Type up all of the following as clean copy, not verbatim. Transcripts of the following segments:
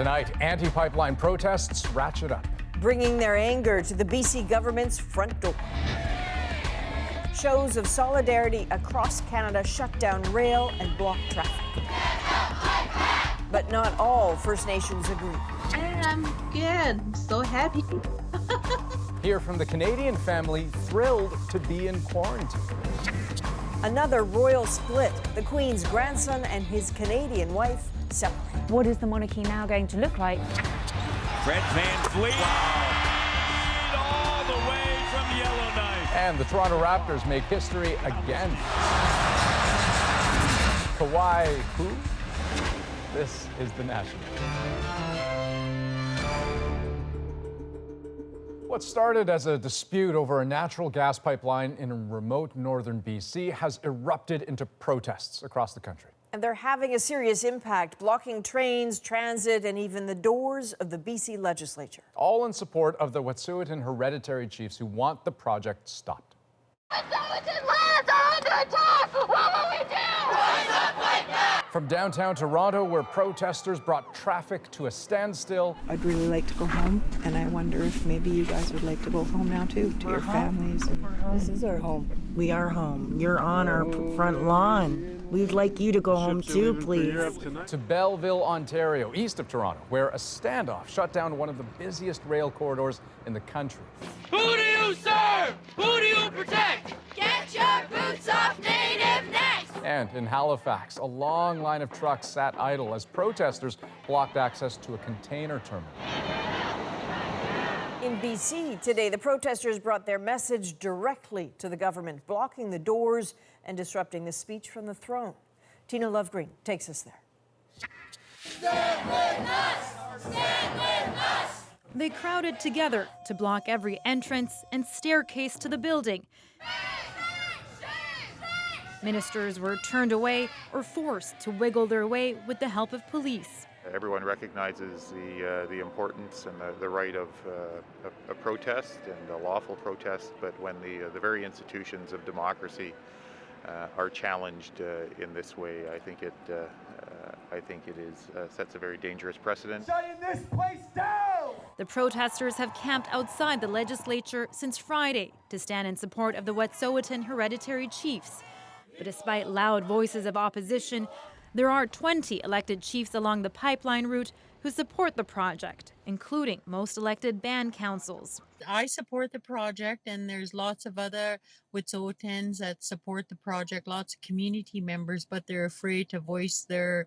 Tonight, anti-pipeline protests ratchet up, bringing their anger to the BC government's front door. Shows of solidarity across Canada shut down rail and block traffic. But not all First Nations agree. I'm good. So happy. Hear from the Canadian family thrilled to be in quarantine. Another royal split. The Queen's grandson and his Canadian wife separate. What is the monarchy now going to look like? Fred Van Fleet. Wow. All the way from Yellowknife. And the Toronto Raptors make history again. Kawhi who? This is The National. What started as a dispute over a natural gas pipeline in remote northern BC has erupted into protests across the country. And they're having a serious impact, blocking trains, transit, and even the doors of the BC legislature. All in support of the Wet'suwet'en hereditary chiefs who want the project stopped. Wet'suwet'en lands are under attack! What will we do? Rise up like that! From downtown Toronto, where protesters brought traffic to a standstill. I'd really like to go home, and I wonder if maybe you guys would like to go home now too, to your families. This is our home. We are home. You're on our front lawn. We'd like you to go home too, please. To Belleville, Ontario, east of Toronto, where a standoff shut down one of the busiest rail corridors in the country. Who do you serve? Who do you protect? Get your boots off native necks! And in Halifax, a long line of trucks sat idle as protesters blocked access to a container terminal. in BC today, the protesters brought their message directly to the government, blocking the doors and disrupting the speech from the throne. Tina Lovegreen takes us there. Stand with us! Stand with us! They crowded together to block every entrance and staircase to the building. Ministers were turned away or forced to wiggle their way with the help of police. Everyone recognizes the importance and the right of a protest and a lawful protest, but when the very institutions of democracy are challenged in this way, I think it sets a very dangerous precedent. Shutting this place down! The protesters have camped outside the legislature since Friday to stand in support of the Wet'suwet'en hereditary chiefs. But despite loud voices of opposition, there are 20 elected chiefs along the pipeline route who support the project, including most elected band councils. I support the project, and there's lots of other Wet'suwet'ens that support the project, lots of community members, but they're afraid to voice their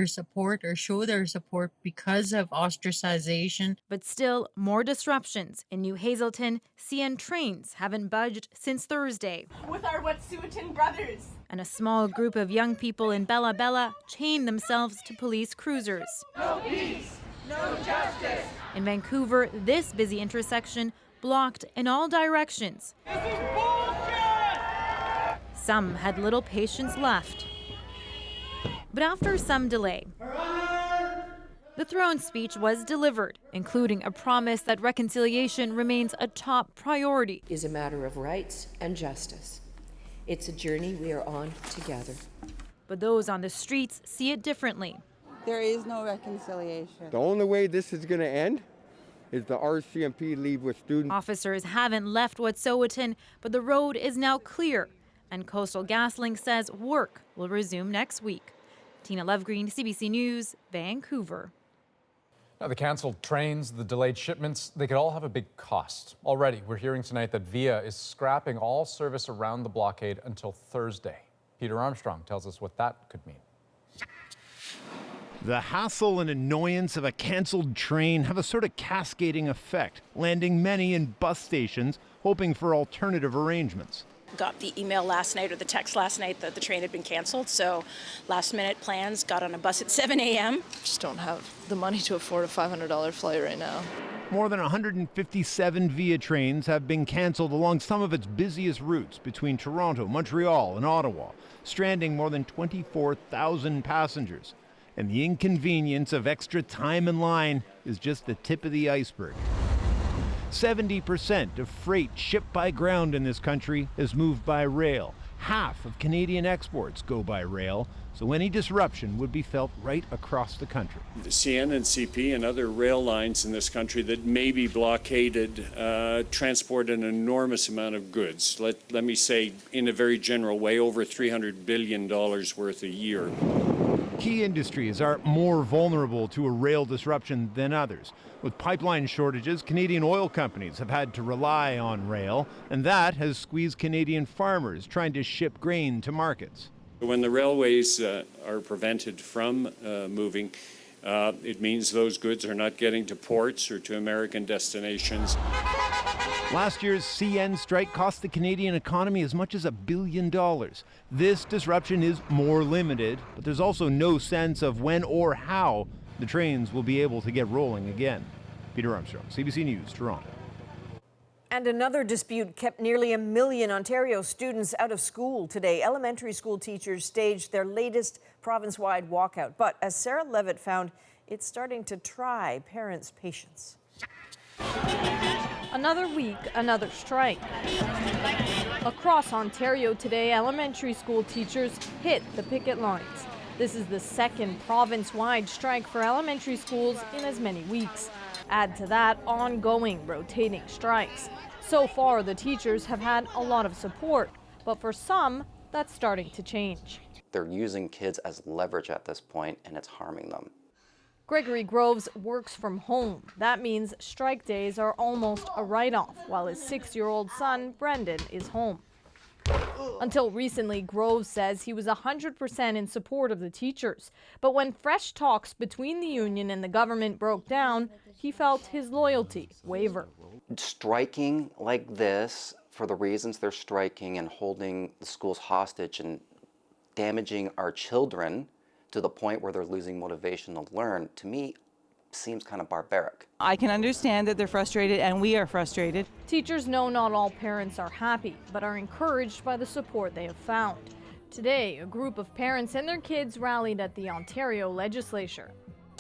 support or show their support because of ostracization. But still, more disruptions. In New Hazelton, CN trains haven't budged since Thursday. With our Wet'suwet'en brothers. And a small group of young people in Bella Bella chained themselves to police cruisers. No peace, no justice. In Vancouver, this busy intersection blocked in all directions. This is bullshit! Some had little patience left. But after some delay, the throne speech was delivered, including a promise that reconciliation remains a top priority. It is a matter of rights and justice. It's a journey we are on together. But those on the streets see it differently. There is no reconciliation. The only way this is going to end is the RCMP leave with students. Officers haven't left Wet'suwet'en, but the road is now clear. And Coastal GasLink says work will resume next week. Tina Lovegreen, CBC News, Vancouver. Now, the canceled trains, the delayed shipments, they could all have a big cost. Already, we're hearing tonight that VIA is scrapping all service around the blockade until Thursday. Peter Armstrong tells us what that could mean. The hassle and annoyance of a canceled train have a sort of cascading effect, landing many in bus stations hoping for alternative arrangements. Got the email last night or the text last night that the train had been canceled, so last minute plans, got on a bus at 7 a.m. Just don't have the money to afford a $500 flight right now. More than 157 VIA trains have been canceled along some of its busiest routes between Toronto, Montreal, and Ottawa, stranding more than 24,000 passengers. And the inconvenience of extra time in line is just the tip of the iceberg. 70% of freight shipped by ground in this country is moved by rail. Half of Canadian exports go by rail, so any disruption would be felt right across the country. The CN and CP and other rail lines in this country that may be blockaded transport an enormous amount of goods. Let me say, in a very general way, over $300 billion worth a year. Key industries are more vulnerable to a rail disruption than others. With pipeline shortages, Canadian oil companies have had to rely on rail, and that has squeezed Canadian farmers trying to ship grain to markets. When the railways are prevented from moving, it means those goods are not getting to ports or to American destinations. Last year's CN strike cost the Canadian economy as much as $1 billion. This disruption is more limited, but there's also no sense of when or how the trains will be able to get rolling again. Peter Armstrong, CBC News, Toronto. And another dispute kept nearly 1 million Ontario students out of school today. Elementary school teachers staged their latest province-wide walkout. But as Sarah Levitt found, it's starting to try parents' patience. Another week, another strike. Across Ontario today, elementary school teachers hit the picket lines. This is the second province-wide strike for elementary schools in as many weeks. Add to that ongoing rotating strikes. So far, the teachers have had a lot of support, but for some, that's starting to change. They're using kids as leverage at this point, and it's harming them. Gregory Groves works from home. That means strike days are almost a write-off, while his 6-year-old son, Brendan, is home. Until recently, Groves says he was 100% in support of the teachers. But when fresh talks between the union and the government broke down, he felt his loyalty waver. Striking like this, for the reasons they're striking and holding the schools hostage and damaging our children to the point where they're losing motivation to learn, to me, seems kind of barbaric. I can understand that they're frustrated, and we are frustrated. Teachers know not all parents are happy, but are encouraged by the support they have found. Today, a group of parents and their kids rallied at the Ontario legislature.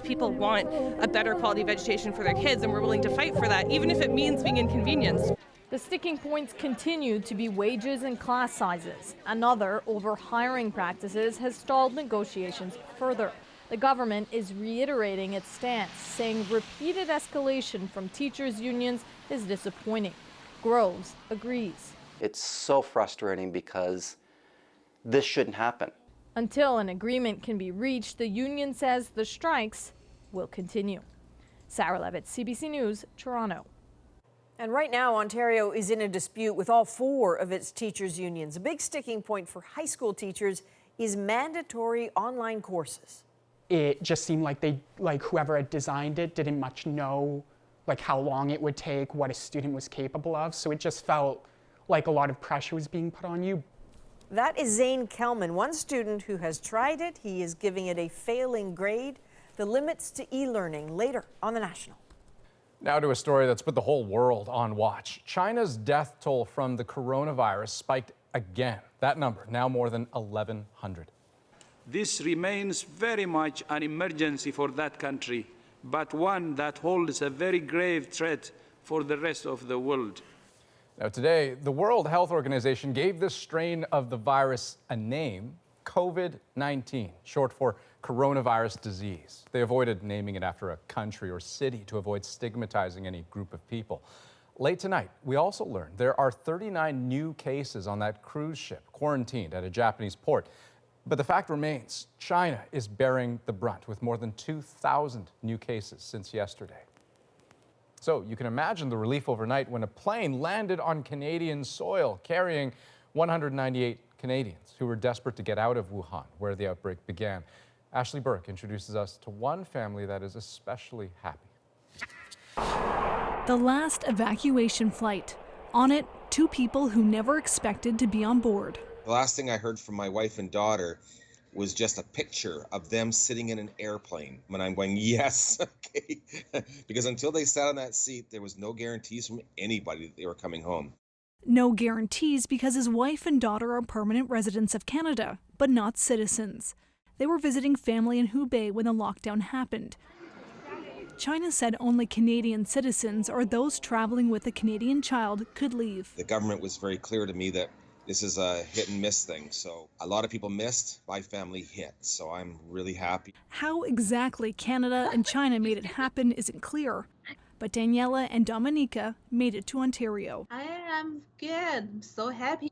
People want a better quality of education for their kids, and we're willing to fight for that, even if it means being inconvenienced. The sticking points continue to be wages and class sizes. Another, over hiring practices, has stalled negotiations further. The government is reiterating its stance, saying repeated escalation from teachers' unions is disappointing. Groves agrees. It's so frustrating because this shouldn't happen. Until an agreement can be reached, the union says the strikes will continue. Sarah Levitt, CBC News, Toronto. And right now, Ontario is in a dispute with all 4 of its teachers' unions. A big sticking point for high school teachers is mandatory online courses. It just seemed like whoever had designed it didn't much know how long it would take, what a student was capable of. So it just felt like a lot of pressure was being put on you. That is Zane Kelman, one student who has tried it. He is giving it a failing grade. The limits to e-learning later on The National. Now to a story that's put the whole world on watch. China's death toll from the coronavirus spiked again. That number now more than 1,100. This remains very much an emergency for that country, but one that holds a very grave threat for the rest of the world. Now today, the World Health Organization gave this strain of the virus a name, COVID-19, short for coronavirus disease. They avoided naming it after a country or city to avoid stigmatizing any group of people. Late tonight, we also learned there are 39 new cases on that cruise ship quarantined at a Japanese port. But the fact remains, China is bearing the brunt with more than 2,000 new cases since yesterday. So you can imagine the relief overnight when a plane landed on Canadian soil carrying 198 Canadians who were desperate to get out of Wuhan, where the outbreak began. Ashley Burke introduces us to one family that is especially happy. The last evacuation flight. On it, 2 people who never expected to be on board. The last thing I heard from my wife and daughter was just a picture of them sitting in an airplane. And I'm going, yes, okay. Because until they sat on that seat, there was no guarantees from anybody that they were coming home. No guarantees because his wife and daughter are permanent residents of Canada, but not citizens. They were visiting family in Hubei when the lockdown happened. China said only Canadian citizens or those traveling with a Canadian child could leave. The government was very clear to me that This is a hit and miss thing. So a lot of people missed, my family hit. So I'm really happy. How exactly Canada and China made it happen isn't clear, but Daniela and Dominica made it to Ontario. I am good. I'm so happy.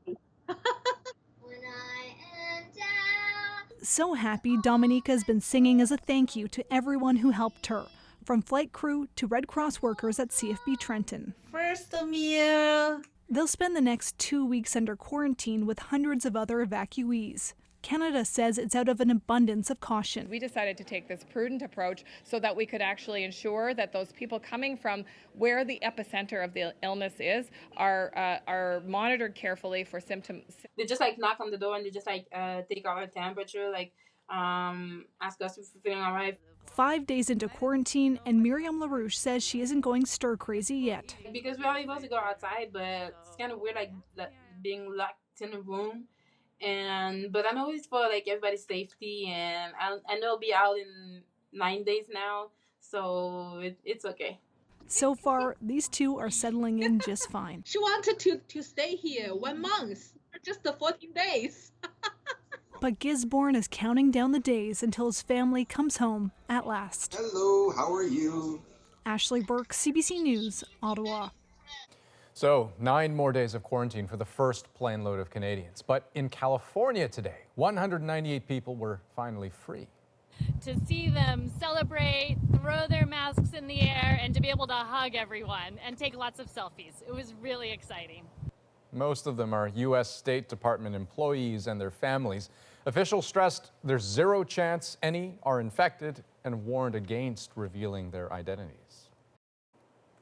So happy, Dominica's been singing as a thank you to everyone who helped her, from flight crew to Red Cross workers at CFB Trenton. First meal. They'll spend the next 2 weeks under quarantine with hundreds of other evacuees. Canada says it's out of an abundance of caution. We decided to take this prudent approach so that we could actually ensure that those people coming from where the epicenter of the illness is are monitored carefully for symptoms. They just like knock on the door and they just like take our temperature, like ask us if we're feeling all right. 5 days into quarantine, and Miriam LaRouche says she isn't going stir crazy yet. Because we're not able to go outside, but it's kind of weird like being locked in a room. But I know it's for like everybody's safety, and I know I'll be out in 9 days now, so it's okay. So far, these two are settling in just fine. She wanted to stay here 1 month, just the 14 days. But Gisborne is counting down the days until his family comes home at last. Hello, how are you? Ashley Burke, CBC News, Ottawa. So 9 more days of quarantine for the first plane load of Canadians. But in California today, 198 people were finally free. To see them celebrate, throw their masks in the air, and to be able to hug everyone and take lots of selfies. It was really exciting. Most of them are U.S. State Department employees and their families. Officials stressed there's zero chance any are infected and warned against revealing their identities.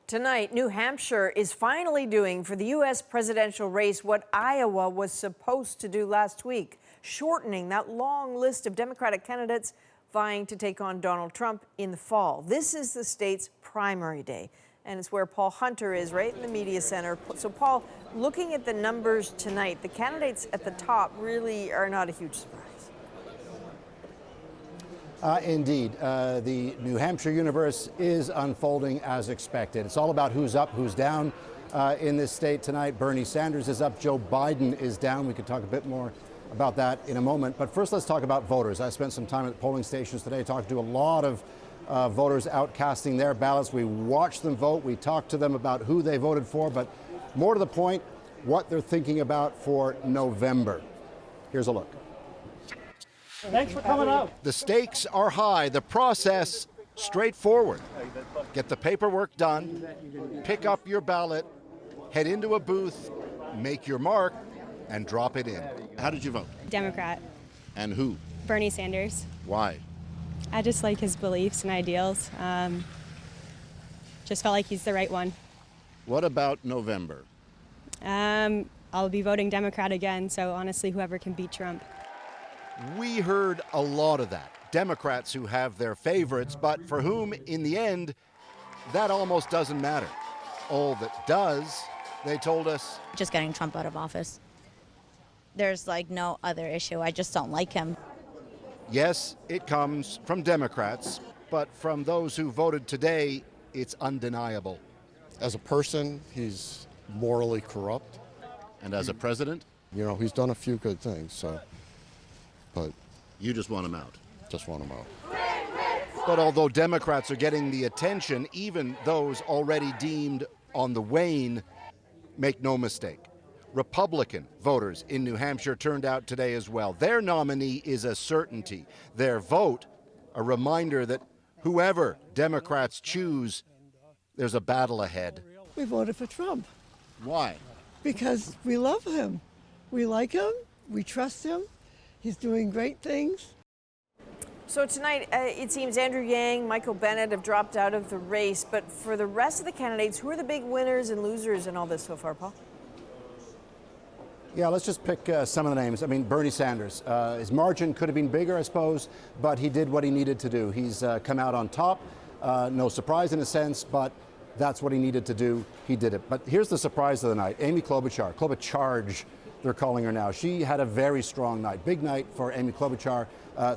Tonight, New Hampshire is finally doing for the U.S. presidential race what Iowa was supposed to do last week, shortening that long list of Democratic candidates vying to take on Donald Trump in the fall. This is the state's primary day, and it's where Paul Hunter is, right in the media center. So, Paul, looking at the numbers tonight, the candidates at the top really are not a huge surprise. Indeed. The New Hampshire universe is unfolding as expected. It's all about who's up, who's down in this state tonight. Bernie Sanders is up, Joe Biden is down. We can talk a bit more about that in a moment. But first, let's talk about voters. I spent some time at polling stations today talking to a lot of voters out casting their ballots. We watched them vote. We talked to them about who they voted for, but more to the point, what they're thinking about for November. Here's a look. Thanks for coming out. The stakes are high, the process straightforward. Get the paperwork done, pick up your ballot, head into a booth, make your mark, and drop it in. How did you vote? Democrat. And who? Bernie Sanders. Why? I just like his beliefs and ideals. Just felt like he's the right one. What about November? I'll be voting Democrat again, so honestly, whoever can beat Trump. We heard a lot of that. Democrats who have their favorites, but for whom, in the end, that almost doesn't matter. All that does, they told us, just getting Trump out of office. There's like no other issue. I just don't like him. Yes, it comes from Democrats, but from those who voted today, it's undeniable. As a person, he's morally corrupt. And as a president? You know, he's done a few good things, so. But you just want him out? Just want him out. But although Democrats are getting the attention, even those already deemed on the wane, make no mistake. Republican voters in New Hampshire turned out today as well. Their nominee is a certainty. Their vote, a reminder that whoever Democrats choose, there's a battle ahead. We voted for Trump. Why? Because we love him. We like him. We trust him. He's doing great things. So tonight, it seems Andrew Yang, Michael Bennett have dropped out of the race. But for the rest of the candidates, who are the big winners and losers in all this so far, Paul? Yeah, let's just pick some of the names. I mean, Bernie Sanders. His margin could have been bigger, I suppose, but he did what he needed to do. He's come out on top. No surprise in a sense, but that's what he needed to do. He did it. But here's the surprise of the night. Amy Klobuchar. Klobucharge, they're calling her now. She had a very strong night. Big night for Amy Klobuchar.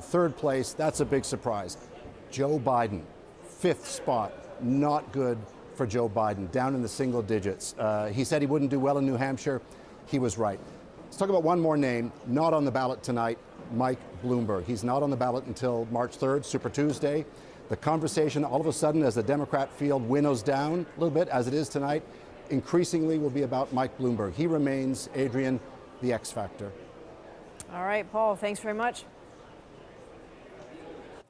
Third place, that's a big surprise. Joe Biden, 5th spot. Not good for Joe Biden, down in the single digits. He said he wouldn't do well in New Hampshire. He was right. Let's talk about one more name, not on the ballot tonight, Mike Bloomberg. He's not on the ballot until March 3rd, Super Tuesday. The conversation all of a sudden, as the Democrat field winnows down a little bit, as it is tonight, increasingly will be about Mike Bloomberg. He remains, Adrian, the X factor. All right, Paul, thanks very much.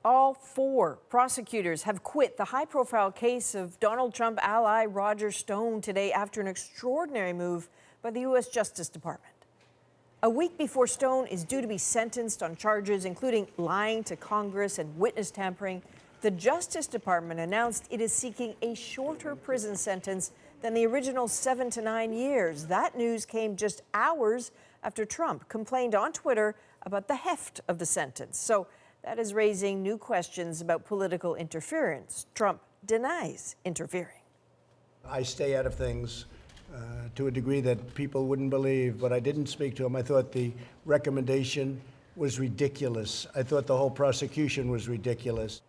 All 4 prosecutors have quit the high-profile case of Donald Trump ally Roger Stone today after an extraordinary move by the U.S. Justice Department. A week before Stone is due to be sentenced on charges including lying to Congress and witness tampering, the Justice Department announced it is seeking a shorter prison sentence than the original 7 to 9 years. That news came just hours after Trump complained on Twitter about the heft of the sentence. So that is raising new questions about political interference. Trump denies interfering. I stay out of things to a degree that people wouldn't believe, but I didn't speak to him. I thought the recommendation was ridiculous. I thought the whole prosecution was ridiculous.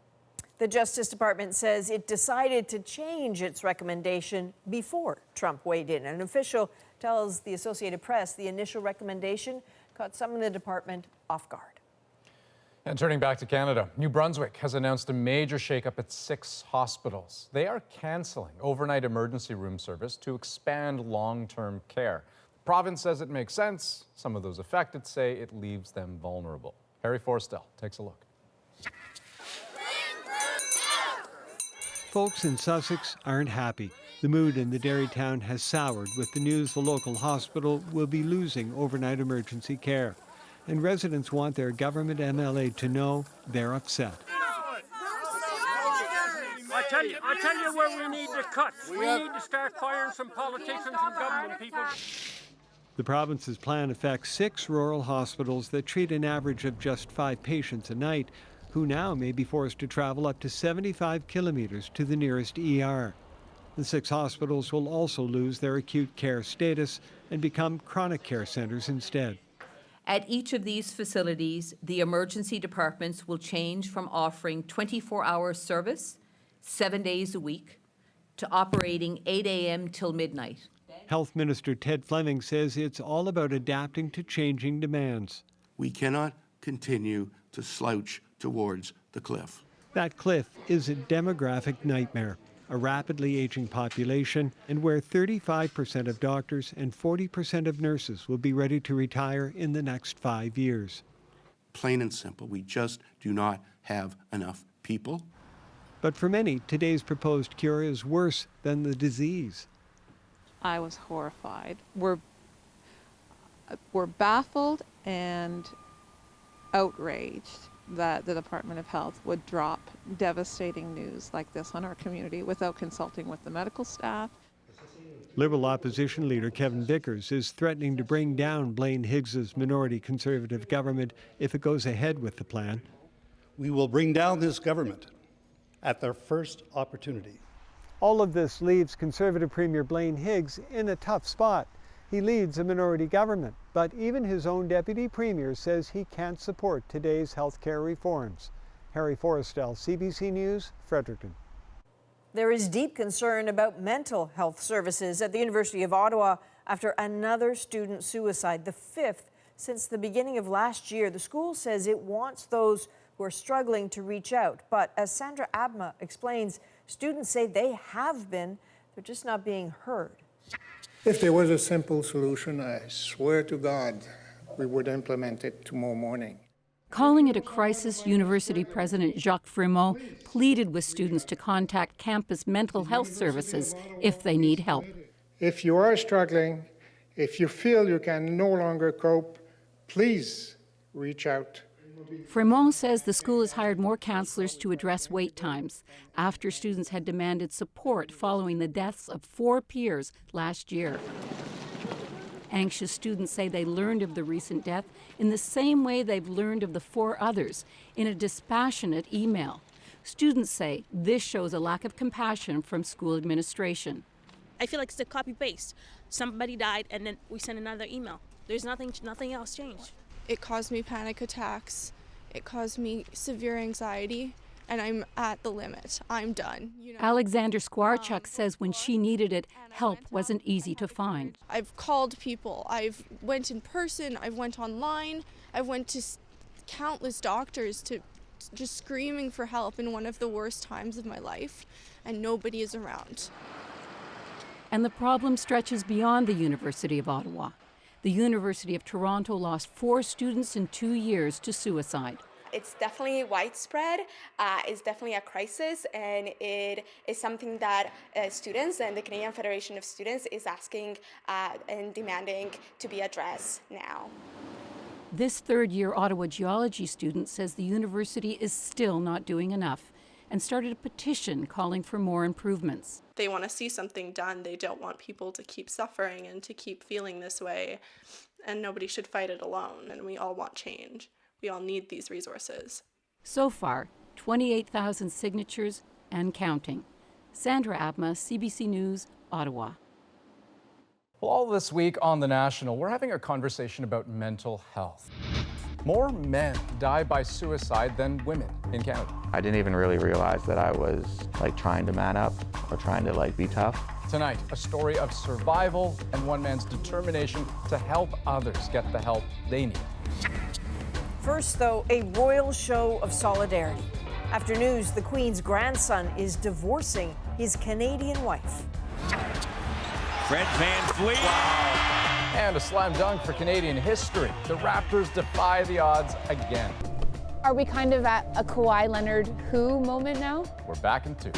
The Justice Department says it decided to change its recommendation before Trump weighed in. An official tells the Associated Press the initial recommendation caught some in the department off guard. And turning back to Canada, New Brunswick has announced a major shakeup at 6 hospitals. They are canceling overnight emergency room service to expand long-term care. The province says it makes sense. Some of those affected say it leaves them vulnerable. Harry Forstell takes a look. Folks in Sussex aren't happy. The mood in the dairy town has soured with the news the local hospital will be losing overnight emergency care. And residents want their government MLA to know they're upset. I tell you where we need to cut. We need to start firing some politicians and government people. The province's plan affects 6 rural hospitals that treat an average of just 5 patients a night, who now may be forced to travel up to 75 kilometers to the nearest ER. The 6 hospitals will also lose their acute care status and become chronic care centers instead. At each of these facilities, the emergency departments will change from offering 24-hour service, 7 days a week, to operating 8 a.m. till midnight. Health Minister Ted Fleming says it's all about adapting to changing demands. We cannot continue to slouch towards the cliff. That cliff is a demographic nightmare. A rapidly aging population, and where 35% of doctors and 40% of nurses will be ready to retire in the next 5 years. Plain and simple, we just do not have enough people. But for many, today's proposed cure is worse than the disease. I was horrified. We're baffled and outraged that the Department of Health would drop devastating news like this on our community without consulting with the medical staff. Liberal opposition leader Kevin Vickers is threatening to bring down Blaine Higgs's minority Conservative government if it goes ahead with the plan. We will bring down this government at their first opportunity. All of this leaves Conservative Premier Blaine Higgs in a tough spot. He leads a minority government, but even his own deputy premier says he can't support today's health care reforms. Harry Forstell, CBC News, Fredericton. There is deep concern about mental health services at the University of Ottawa after another student suicide, the 5th since the beginning of last year. The school says it wants those who are struggling to reach out. But as Sandra Abma explains, students say they have been, they're just not being heard. If there was a simple solution, I swear to God, we would implement it tomorrow morning. Calling it a crisis, University President Jacques Fremont pleaded with students to contact campus mental health services if they need help. If you are struggling, if you feel you can no longer cope, please reach out. Fremont says the school has hired more counselors to address wait times after students had demanded support following the deaths of 4 peers last year. Anxious students say they learned of the recent death in the same way they've learned of the 4 others, in a dispassionate email. Students say this shows a lack of compassion from school administration. I feel like it's a copy-paste. Somebody died and then we send another email. There's nothing else changed. It caused me panic attacks. It caused me severe anxiety. and I'm at the limit. I'm done. Alexander Skwarchuk says when she needed it, help wasn't easy to find. I've called people. I've went in person. I've went online. I've went to countless doctors to just screaming for help in one of the worst times of my life, and nobody is around. And the problem stretches beyond the University of Ottawa. The University of Toronto lost 4 students in 2 years to suicide. It's definitely widespread. It's definitely a crisis, and it is something that students and the Canadian Federation of Students is asking and demanding to be addressed now. This third-year Ottawa geology student says the university is still not doing enough and started a petition calling for more improvements. They want to see something done. They don't want people to keep suffering and to keep feeling this way, and nobody should fight it alone, and we all want change. We all need these resources. So far, 28,000 signatures and counting. Sandra Abma, CBC News, Ottawa. Well, all this week on The National, we're having a conversation about mental health. More men die by suicide than women in Canada. I didn't even really realize that I was trying to man up or trying to be tough. Tonight, a story of survival and one man's determination to help others get the help they need. First, though, a royal show of solidarity. After news, the Queen's grandson is divorcing his Canadian wife. Fred Van Vliet. Wow. And a slam dunk for Canadian history. The Raptors defy the odds again. Are we kind of at a Kawhi Leonard who moment now? We're back in 2.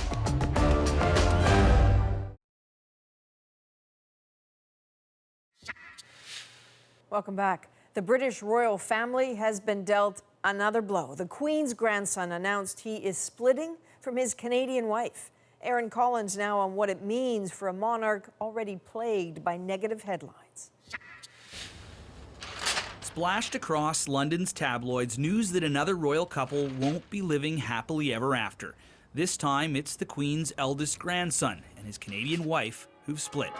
Welcome back. The British royal family has been dealt another blow. The Queen's grandson announced he is splitting from his Canadian wife. Aaron Collins now on what it means for a monarch already plagued by negative headlines. Splashed across London's tabloids, news that another royal couple won't be living happily ever after. This time, it's the Queen's eldest grandson and his Canadian wife who've split.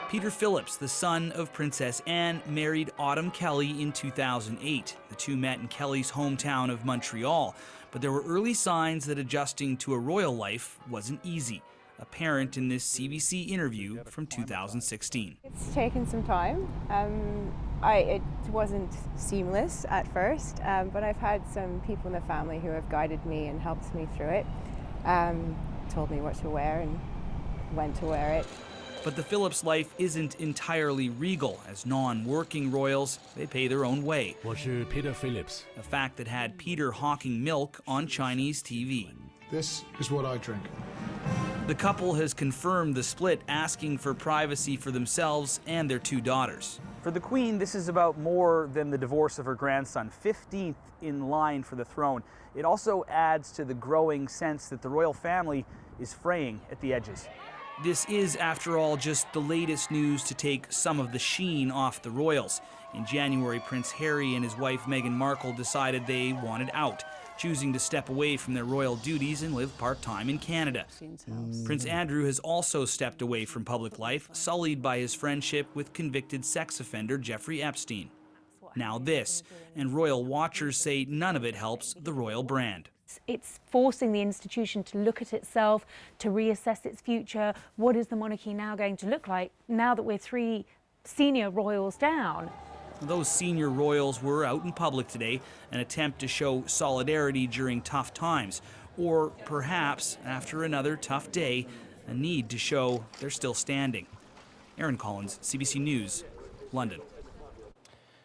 Peter Phillips, the son of Princess Anne, married Autumn Kelly in 2008. The two met in Kelly's hometown of Montreal, but there were early signs that adjusting to a royal life wasn't easy, apparent in this CBC interview from 2016. It's taken some time. It wasn't seamless at first, but I've had some people in the family who have guided me and helped me through it, told me what to wear and when to wear it. But the Phillips life isn't entirely regal. As non-working royals, they pay their own way. Peter Phillips. A fact that had Peter hawking milk on Chinese TV. This is what I drink. The couple has confirmed the split, asking for privacy for themselves and their 2 daughters. For the Queen, this is about more than the divorce of her grandson, 15th in line for the throne. It also adds to the growing sense that the royal family is fraying at the edges. This is, after all, just the latest news to take some of the sheen off the royals. In January, Prince Harry and his wife Meghan Markle decided they wanted out, choosing to step away from their royal duties and live part-time in Canada. Prince Andrew has also stepped away from public life, sullied by his friendship with convicted sex offender Jeffrey Epstein. Now this, and royal watchers say none of it helps the royal brand. It's forcing the institution to look at itself, to reassess its future. What is the monarchy now going to look like now that we're 3 senior royals down? Those senior royals were out in public today, an attempt to show solidarity during tough times, or perhaps, after another tough day, a need to show they're still standing. Aaron Collins, CBC News, London.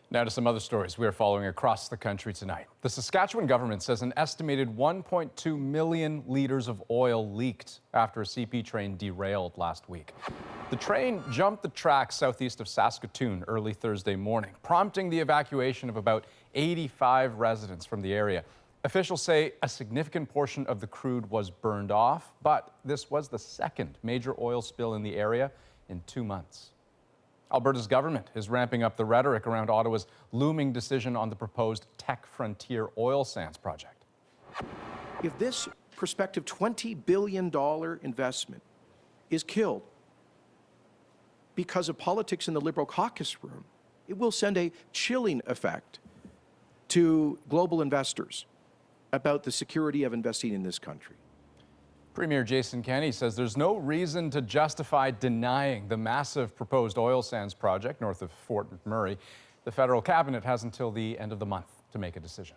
Now to some other stories we are following across the country tonight. The Saskatchewan government says an estimated 1.2 million liters of oil leaked after a CP train derailed last week. The train jumped the tracks southeast of Saskatoon early Thursday morning, prompting the evacuation of about 85 residents from the area. Officials say a significant portion of the crude was burned off, but this was the second major oil spill in the area in 2 months. Alberta's government is ramping up the rhetoric around Ottawa's looming decision on the proposed Tech Frontier oil sands project. If this prospective $20 billion investment is killed because of politics in the Liberal caucus room, it will send a chilling effect to global investors about the security of investing in this country. Premier Jason Kenney says there's no reason to justify denying the massive proposed oil sands project north of Fort McMurray. The federal cabinet has until the end of the month to make a decision.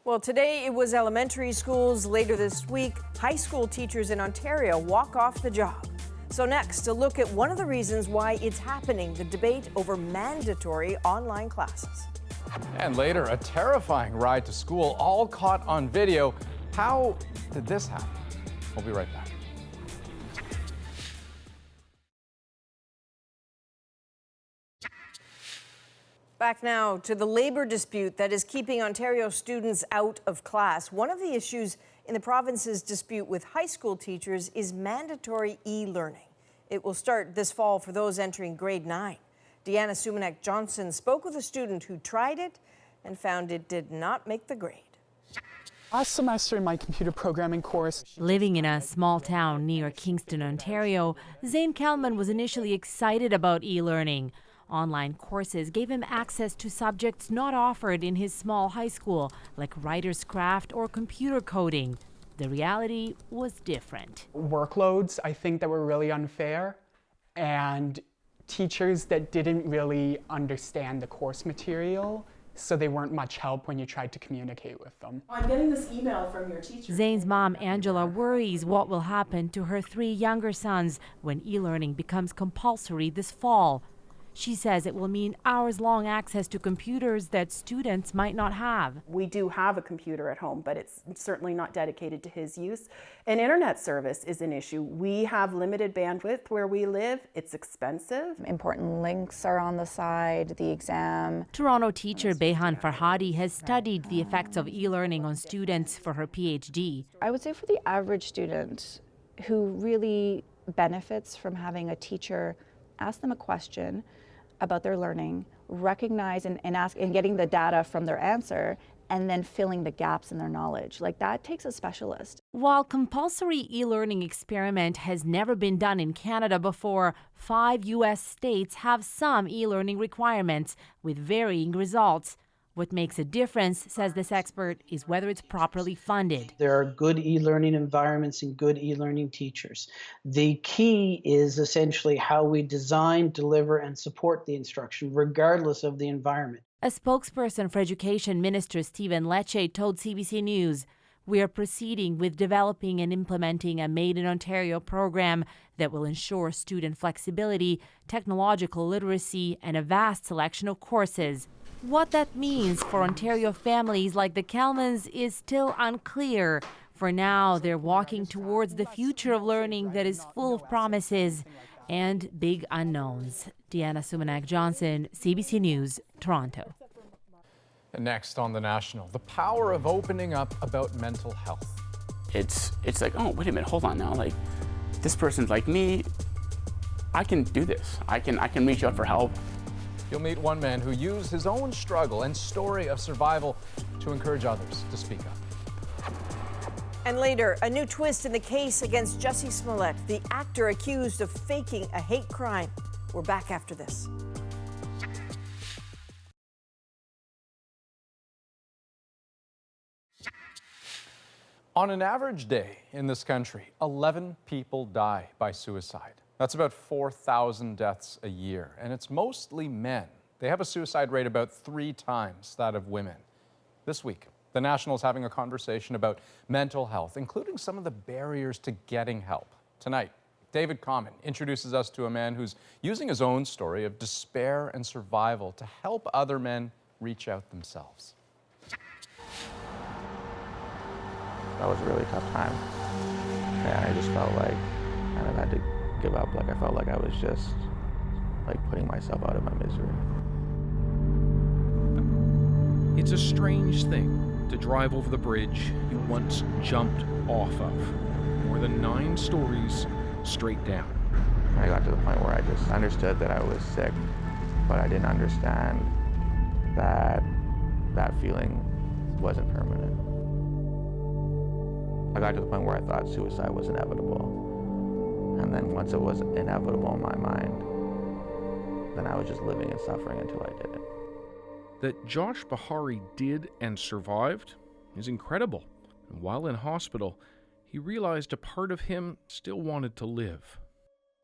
Well, today it was elementary schools. Later this week, high school teachers in Ontario walk off the job. So next, a look at one of the reasons why it's happening, the debate over mandatory online classes. And later, a terrifying ride to school, all caught on video. How did this happen? We'll be right back. Back now to the labor dispute that is keeping Ontario students out of class. One of the issues in the province's dispute with high school teachers is mandatory e-learning. It will start this fall for those entering grade 9. Deanna Sumanek-Johnson spoke with a student who tried it and found it did not make the grade. Last semester in my computer programming course. Living in a small town near Kingston, Ontario, Zane Kalman was initially excited about e-learning. Online courses gave him access to subjects not offered in his small high school, like writer's craft or computer coding. The reality was different. Workloads, I think, that were really unfair, and teachers that didn't really understand the course material, so they weren't much help when you tried to communicate with them. I'm getting this email from your teacher. Zane's mom, Angela, worries what will happen to her 3 younger sons when e-learning becomes compulsory this fall. She says it will mean hours-long access to computers that students might not have. We do have a computer at home, but it's certainly not dedicated to his use. And internet service is an issue. We have limited bandwidth where we live. It's expensive. Important links are on the side, the exam. Toronto teacher Behan Farhadi has studied the effects of e-learning on students for her PhD. I would say for the average student who really benefits from having a teacher ask them a question about their learning, recognize and ask and getting the data from their answer, and then filling the gaps in their knowledge. Like, that takes a specialist. While compulsory e-learning experiment has never been done in Canada before, 5 U.S. states have some e-learning requirements with varying results. What makes a difference, says this expert, is whether it's properly funded. There are good e-learning environments and good e-learning teachers. The key is essentially how we design, deliver, and support the instruction, regardless of the environment. A spokesperson for Education Minister Stephen Lecce told CBC News, "We are proceeding with developing and implementing a Made in Ontario program that will ensure student flexibility, technological literacy, and a vast selection of courses." What that means for Ontario families like the Kalmans is still unclear. For now, they're walking towards the future of learning that is full of promises and big unknowns. Deanna Sumanek-Johnson, CBC News, Toronto. And next on The National, the power of opening up about mental health. It's like, oh, wait a minute, hold on now. Like, this person's like me. I can do this. I can reach out for help. You'll meet one man who used his own struggle and story of survival to encourage others to speak up. And later, a new twist in the case against Jussie Smollett, the actor accused of faking a hate crime. We're back after this. On an average day in this country, 11 people die by suicide. That's about 4,000 deaths a year, and it's mostly men. They have a suicide rate about 3 times that of women. This week, The National is having a conversation about mental health, including some of the barriers to getting help. Tonight, David Common introduces us to a man who's using his own story of despair and survival to help other men reach out themselves. That was a really tough time, and I just felt like I kind of had to give up. Like, I felt like I was just like putting myself out of my misery. It's a strange thing to drive over the bridge you once jumped off of. More than 9 stories straight down. I got to the point where I just understood that I was sick, but I didn't understand that that feeling wasn't permanent. I got to the point where I thought suicide was inevitable. And then once it was inevitable in my mind, then I was just living and suffering until I did it. That Josh Bahari did and survived is incredible. And while in hospital, he realized a part of him still wanted to live.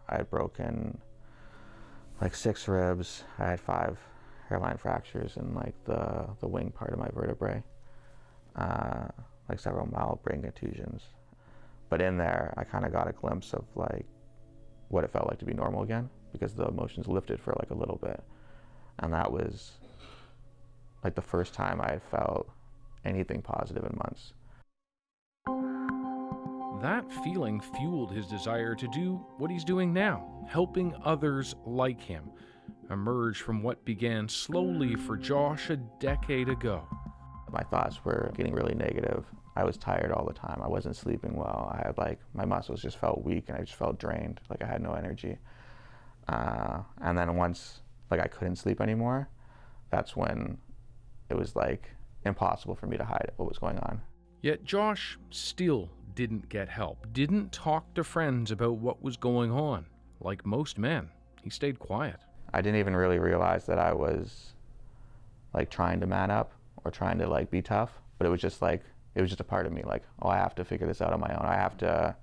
I had broken like 6 ribs. I had 5 hairline fractures in like the wing part of my vertebrae, like several mild brain contusions. But in there, I kind of got a glimpse of like what it felt like to be normal again, because the emotions lifted for like a little bit. And that was like the first time I had felt anything positive in months. That feeling fueled his desire to do what he's doing now, helping others like him emerge from what began slowly for Josh a decade ago. My thoughts were getting really negative. I was tired all the time. I wasn't sleeping well. I had like, my muscles just felt weak and I just felt drained, like I had no energy. And then once like I couldn't sleep anymore, that's when it was like impossible for me to hide what was going on. Yet Josh still didn't get help, didn't talk to friends about what was going on. Like most men, he stayed quiet. I didn't even really realize that I was like trying to man up or trying to like be tough, but it was just like, it was just a part of me, like, oh, I have to figure this out on my own. I have to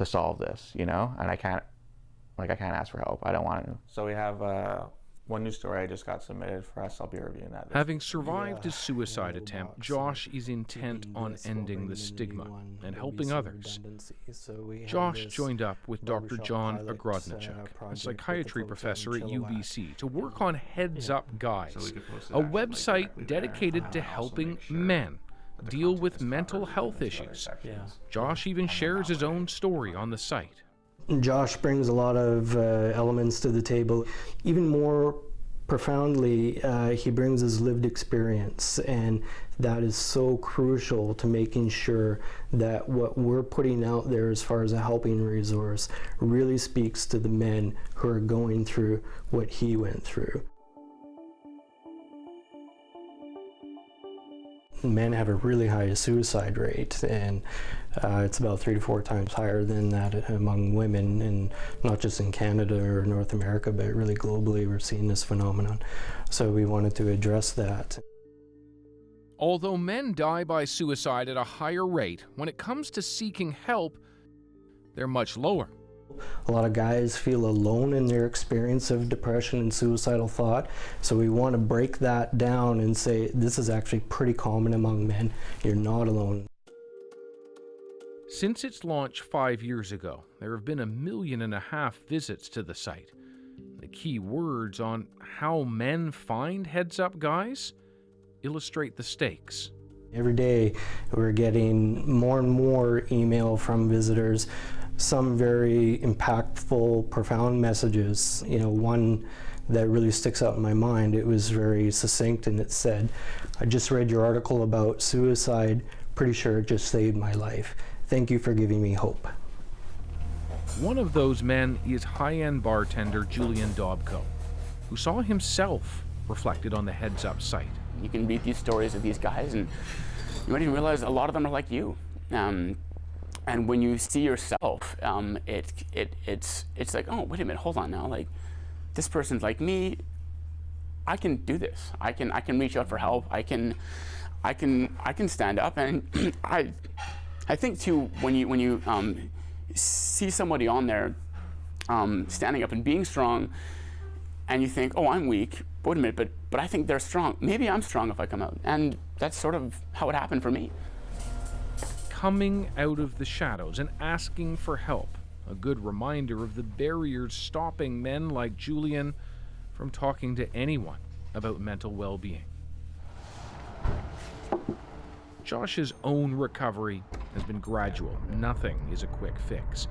solve this, you know? And I can't ask for help. I don't want to. So we have one news story I just got submitted for us. I'll be reviewing that. Having survived a suicide attempt, Josh is intent on ending the stigma and helping others. Josh joined up with Dr. John Ogrodnichuk, a psychiatry professor at UBC, to work on Heads Up Guys, a website dedicated to helping men deal with mental health issues. Josh even shares his own story on the site. Josh brings a lot of elements to the table. Even more profoundly, he brings his lived experience, and that is so crucial to making sure that what we're putting out there as far as a helping resource really speaks to the men who are going through what he went through. Men have a really high suicide rate, and it's about 3 to 4 times higher than that among women, and not just in Canada or North America, but really globally we're seeing this phenomenon. So we wanted to address that. Although men die by suicide at a higher rate, when it comes to seeking help, they're much lower. A lot of guys feel alone in their experience of depression and suicidal thought, so we want to break that down and say this is actually pretty common among men. You're not alone. Since its launch 5 years ago, there have been 1.5 million visits to the site. The key words on how men find Heads Up Guys illustrate the stakes. Every day we're getting more and more email from visitors, some very impactful, profound messages. You know, one that really sticks out in my mind, it was very succinct, and it said, I just read your article about suicide, pretty sure it just saved my life. Thank you for giving me hope. One of those men is high-end bartender Julian Dobko, who saw himself reflected on the Heads Up site. You can read these stories of these guys and you might even realize a lot of them are like you. And when you see yourself, it's like, oh, wait a minute, hold on now. Like, this person's like me. I can do this. I can reach out for help. I can stand up. And I think too, when you see somebody on there standing up and being strong, and you think, oh, I'm weak. Wait a minute, but I think they're strong. Maybe I'm strong if I come out. And that's sort of how it happened for me. Coming out of the shadows and asking for help, a good reminder of the barriers stopping men like Julian from talking to anyone about mental well-being. Josh's own recovery has been gradual. Nothing is a quick fix,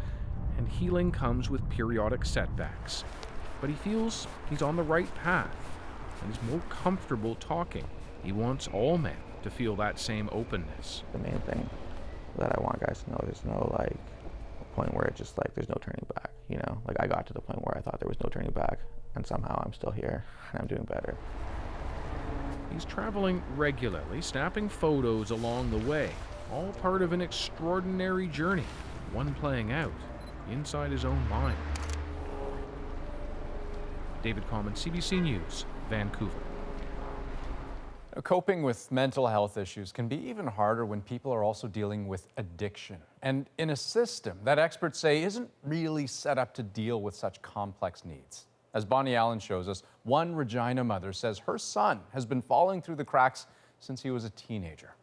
and healing comes with periodic setbacks. But he feels he's on the right path, and he's more comfortable talking. He wants all men to feel that same openness. The main thing that I want guys to know, there's no like point where it's just like there's no turning back, you know? Like I got to the point where I thought there was no turning back, and somehow I'm still here and I'm doing better. He's traveling regularly, snapping photos along the way, all part of an extraordinary journey, one playing out inside his own mind. David Common, CBC News, Vancouver. Coping with mental health issues can be even harder when people are also dealing with addiction. And in a system that experts say isn't really set up to deal with such complex needs. As Bonnie Allen shows us, one Regina mother says her son has been falling through the cracks since he was a teenager.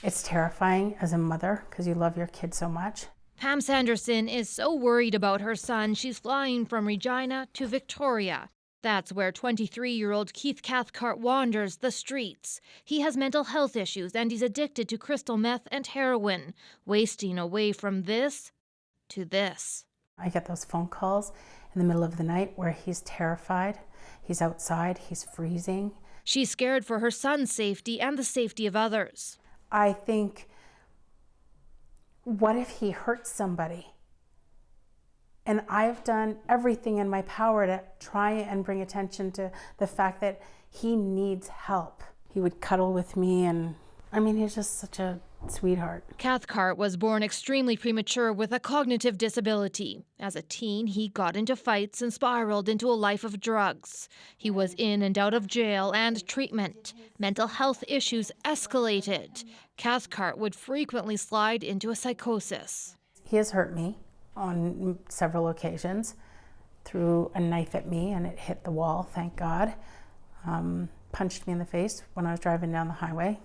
It's terrifying as a mother because you love your kid so much. Pam Sanderson is so worried about her son, she's flying from Regina to Victoria. That's where 23-year-old Keith Cathcart wanders the streets. He has mental health issues and he's addicted to crystal meth and heroin, wasting away from this to this. I get those phone calls in the middle of the night where he's terrified. He's outside, he's freezing. She's scared for her son's safety and the safety of others. I think, what if he hurts somebody? And I've done everything in my power to try and bring attention to the fact that he needs help. He would cuddle with me, and I mean, he's just such a sweetheart. Cathcart was born extremely premature with a cognitive disability. As a teen, he got into fights and spiraled into a life of drugs. He was in and out of jail and treatment. Mental health issues escalated. Cathcart would frequently slide into a psychosis. He has hurt me on several occasions, threw a knife at me and it hit the wall, thank God. Punched me in the face when I was driving down the highway.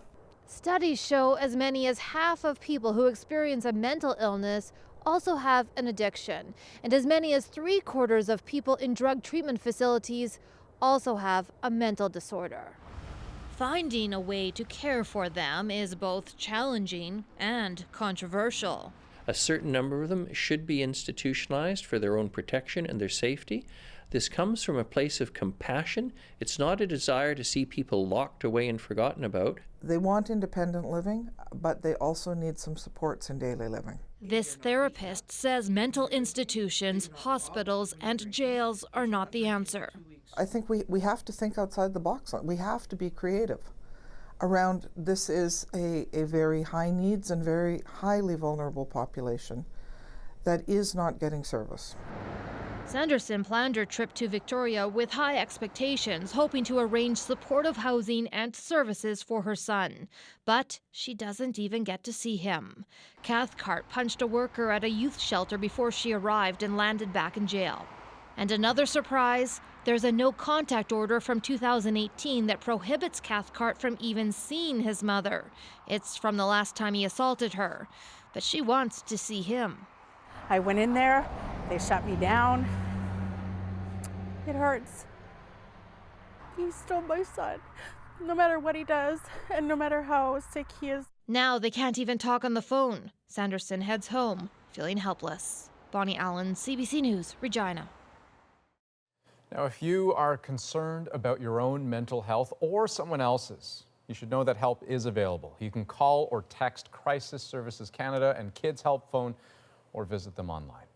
Studies show as many as half of people who experience a mental illness also have an addiction, and as many as 3/4 of people in drug treatment facilities also have a mental disorder. Finding a way to care for them is both challenging and controversial. A certain number of them should be institutionalized for their own protection and their safety. This comes from a place of compassion. It's not a desire to see people locked away and forgotten about. They want independent living, but they also need some supports in daily living. This therapist says mental institutions, hospitals, and jails are not the answer. I think we have to think outside the box. We have to be creative around this is a very high needs and very highly vulnerable population that is not getting service. Sanderson planned her trip to Victoria with high expectations, hoping to arrange supportive housing and services for her son. But she doesn't even get to see him. Cathcart punched a worker at a youth shelter before she arrived and landed back in jail. And another surprise, there's a no-contact order from 2018 that prohibits Cathcart from even seeing his mother. It's from the last time he assaulted her, but she wants to see him. I went in there, they shut me down. It hurts. He's still my son, no matter what he does, and no matter how sick he is. Now they can't even talk on the phone. Sanderson heads home, feeling helpless. Bonnie Allen, CBC News, Regina. Now, if you are concerned about your own mental health or someone else's, you should know that help is available. You can call or text Crisis Services Canada and Kids Help Phone, or visit them online.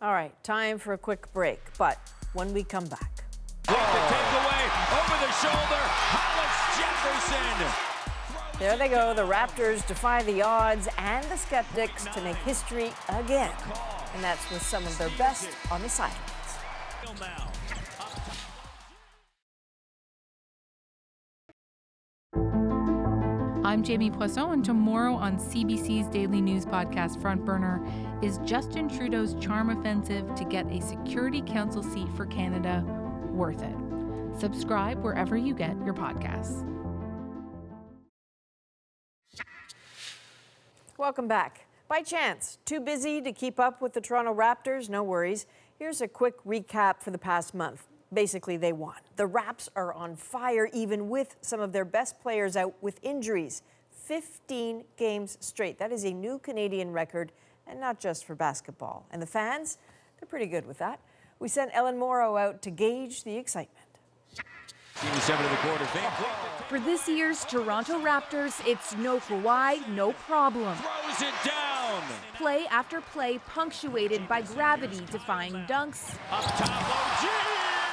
All right, time for a quick break, but when we come back. The takeaway over the shoulder, Hollis Jefferson. There they go, the Raptors defy the odds and the skeptics to make history again. And that's with some of their best on the sidelines. I'm Jamie Poisson, and tomorrow on CBC's daily news podcast Front Burner, is Justin Trudeau's charm offensive to get a Security Council seat for Canada worth it? Subscribe wherever you get your podcasts. Welcome back. By chance, too busy to keep up with the Toronto Raptors? No worries. Here's a quick recap for the past month. Basically, they won. The Raps are on fire, even with some of their best players out with injuries. 15 games straight. That is a new Canadian record, and not just for basketball. And the fans, they're pretty good with that. We sent Ellen Morrow out to gauge the excitement. 7 of the quarter. For this year's Toronto Raptors, it's no Kawhi, no problem. Throws it down. Play after play punctuated by gravity-defying dunks. Up top, OG.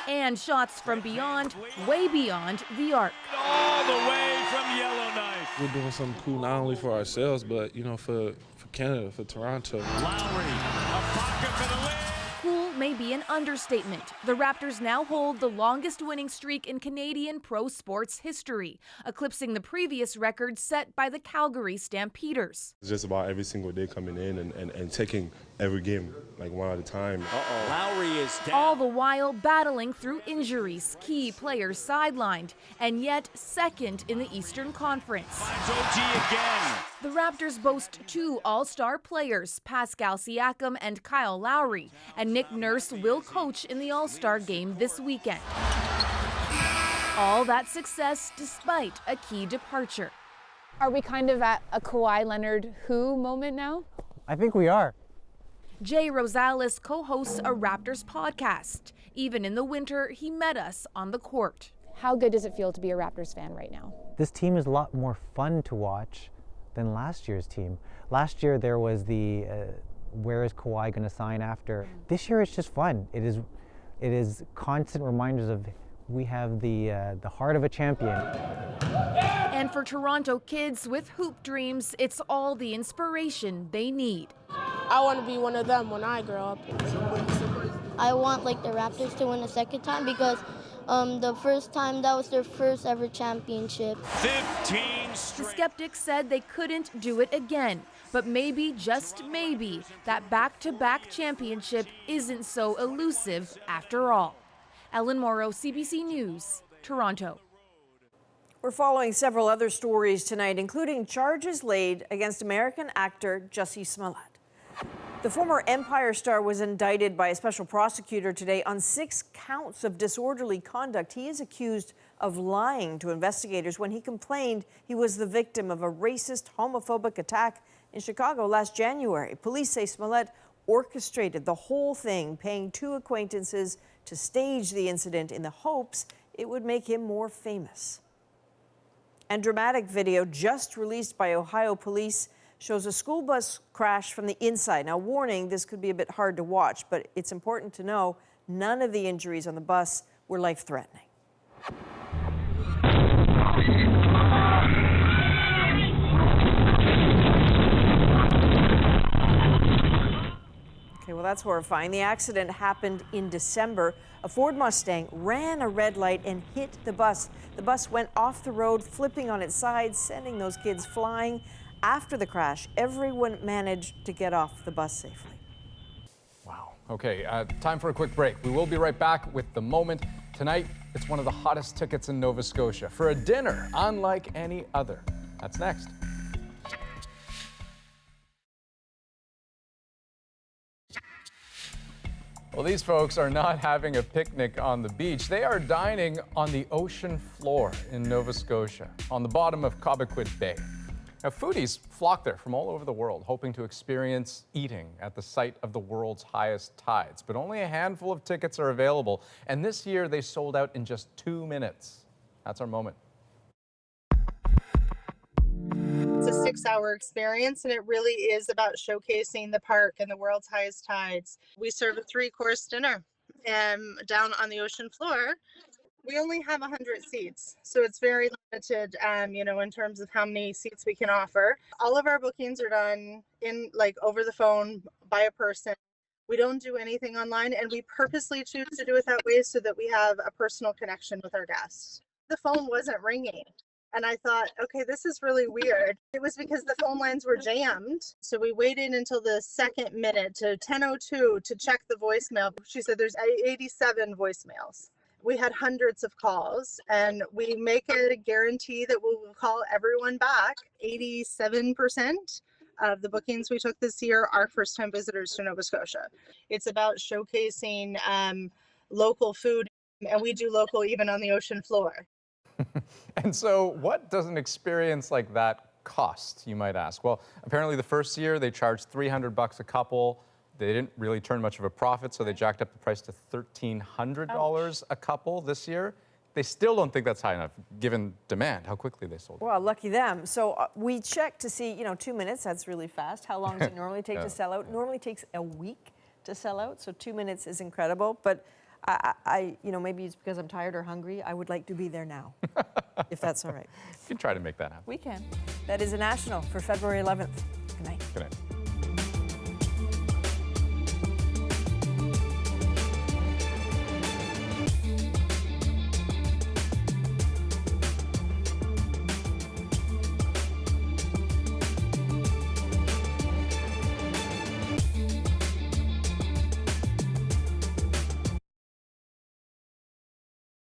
And shots from beyond, way beyond the arc. All the way from Yellowknife. We're doing something cool not only for ourselves, but for Canada, for Toronto. Lowry, a pocket for the lead. Cool may be an understatement. The Raptors now hold the longest winning streak in Canadian pro sports history, eclipsing the previous record set by the Calgary Stampeders. It's just about every single day coming in and taking every game like one at a time. Lowry is down. All the while battling through injuries, key players sidelined, and yet second in the Eastern Conference. OG again. The Raptors boast 2 all-star players, Pascal Siakam and Kyle Lowry, and Nick Nurse will coach in the All-Star game this weekend. All that success despite a key departure. Are we kind of at a Kawhi Leonard who moment now? I think we are. Jay Rosales co-hosts a Raptors podcast. Even in the winter, he met us on the court. How good does it feel to be a Raptors fan right now? This team is a lot more fun to watch than last year's team. Last year there was the where is Kawhi going to sign after? This year it's just fun. It is constant reminders of we have the heart of a champion. And for Toronto kids with hoop dreams, it's all the inspiration they need. I want to be one of them when I grow up. I want the Raptors to win a second time because the first time that was their first ever championship. 15 The straight. skeptics said they couldn't do it again, but maybe, just maybe, that back-to-back championship isn't so elusive after all. Ellen Morrow, CBC News, Toronto. We're following several other stories tonight, including charges laid against American actor Jussie Smollett. The former Empire star was indicted by a special prosecutor today on 6 counts of disorderly conduct. He is accused of lying to investigators when he complained he was the victim of a racist, homophobic attack in Chicago last January. Police say Smollett orchestrated the whole thing, paying 2 acquaintances to stage the incident in the hopes it would make him more famous. And dramatic video just released by Ohio police shows a school bus crash from the inside. Now, warning, this could be a bit hard to watch, but it's important to know none of the injuries on the bus were life-threatening. Okay, well, that's horrifying. The accident happened in December. A Ford Mustang ran a red light and hit the bus. The bus went off the road, flipping on its side, sending those kids flying. After the crash, everyone managed to get off the bus safely. Wow. Okay, time for a quick break. We will be right back with The Moment. Tonight, it's one of the hottest tickets in Nova Scotia for a dinner unlike any other. That's next. Well, these folks are not having a picnic on the beach. They are dining on the ocean floor in Nova Scotia, on the bottom of Cobequid Bay. Now, foodies flock there from all over the world, hoping to experience eating at the site of the world's highest tides. But only a handful of tickets are available, and this year they sold out in just 2 minutes. That's our moment. It's a 6-hour experience, and it really is about showcasing the park and the world's highest tides. We serve a 3-course dinner down on the ocean floor. We only have 100 seats, so it's very limited, in terms of how many seats we can offer. All of our bookings are done in over the phone by a person. We don't do anything online, and we purposely choose to do it that way so that we have a personal connection with our guests. The phone wasn't ringing. And I thought, okay, this is really weird. It was because the phone lines were jammed. So we waited until the second minute to 10:02 to check the voicemail. She said there's 87 voicemails. We had hundreds of calls, and we make it a guarantee that we will call everyone back. 87% of the bookings we took this year are first-time visitors to Nova Scotia. It's about showcasing local food, and we do local even on the ocean floor. And so what does an experience like that cost, you might ask? Well, apparently the first year they charged $300 a couple. They didn't really turn much of a profit, so they jacked up the price to $1,300 a couple this year. They still don't think that's high enough, given demand, how quickly they sold it. Well, lucky them. So we checked to see, 2 minutes, that's really fast. How long does it normally take to sell out? Normally takes a week to sell out, so 2 minutes is incredible. But I maybe it's because I'm tired or hungry. I would like to be there now, if that's all right. You can try to make that happen. We can. That is a national for February 11th. Good night. Good night.